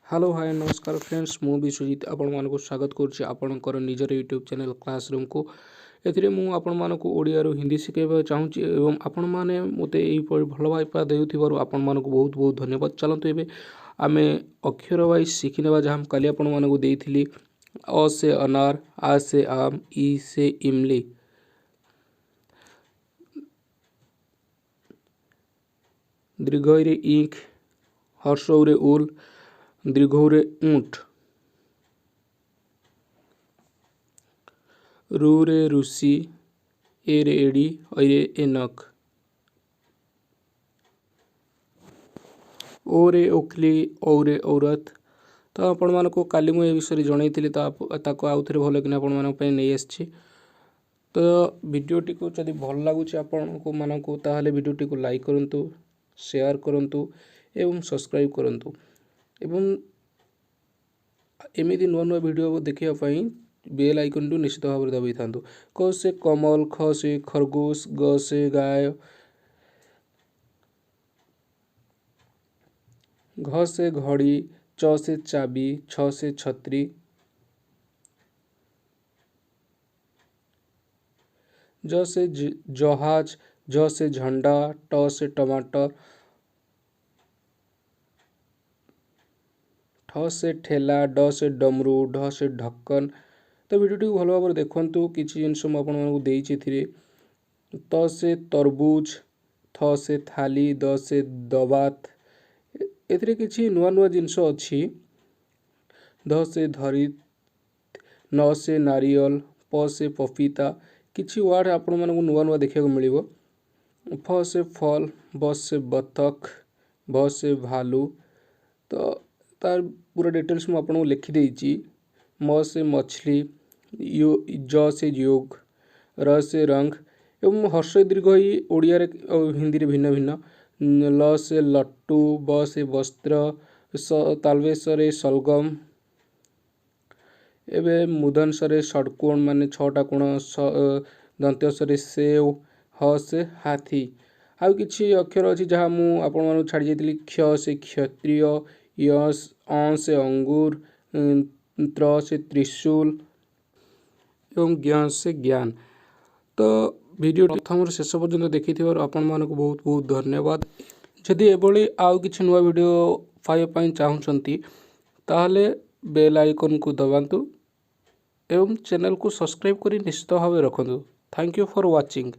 Hello hi नमस्कार friends मु विश्वजीत आपण मानक स्वागत करुच्ची आपणकर निजर यूट्यूब चैनल क्लासरूम को एथिरे मु आपण मानक ओडिया रो हिंदी शिखेबा चाहूची एवं आपण माने मते एई भल पाइपा देउथिबारु आपण मानक बहुत बहुत धन्यवाद। चलंतु एबे आमे अक्षर वाइज शिखिनेबा जहाँ काली आपण मानक देइथिली अ से अनार, आ से आम, ई से इमली, दीर्घ रे ईख, हर्षौ रे उल, दीर्घ रे ऊंट, रू रे ऋषि, ए रे एड़ी, ऐ रे एनक, ओ रे ओखली, औ रे औरत। तो आपण मानको काली मु ए विषय जनईथिली ताको आउ थरे भलो कि आपण मानक पय नै आछि। तो वीडियोटी को जदि भल लागुछि आपण को मानको ताहाले वीडियोटी को लाइक करंतु, शेयर करंतु एवं सब्सक्राइब करंतु एवं एमिति नुआ नुआ वीडियो देखिया पई बेल आइकन टू निश्चित भाव दबाई थांतु। क से कमल, ख से खरगोश, ग से गाय, घ से घड़ी, च से चाबी, छ से छतरी, ज से जहाज, झ से झंडा, ट से टमाटर, ठ से ठेला, ड से डमरू, ढ से ढक्कन। तो वीडियो भल भाव देखु किसी जिनस मुझे त से तरबूज, थ से थाली, द से दबात एथिरे किछि नुआ नुआ जिनस अछि। ध से धरी, न से नारियल, प से पपीता किछि वर्ड आपण मानकु नुआ नुआ देखिया को मिलिबो। फ से फल, ब से बतख, भ से भालू। तो तार पूरा डिटेल्स मु आपन लिखि देइछि। म से मछली, ज से योग, र से रंग एवं हर्ष दीर्घ ही ओडिया रे हिंदी रे भिन्न भिन्न। ल से लट्टू, ब से वस्त्र, तालवेश्वरे सलगम, एबे मुदनसरे षडकोण माने छटा कोण, दंत्यसरे सेव, ह से हाथी। आउ किछि अक्षर अछि जहाँ मु आपण मानु छाडी जाइतिली। क्ष से क्षत्रिय, अ से अंगूर, त्र से त्रिशूल एवं ज्ञ से ज्ञान। तो वीडियो प्रथम शेष पर्यंत देखि आपण मानक बहुत बहुत धन्यवाद। जदि एभली आउ किछि नुआ वीडियो पाइबा पई चाहुचंती ताहले बेल आइकन को दबांतु एवं चैनल को सब्सक्राइब करी निश्चित भाव रखंतु। Thank you for watching.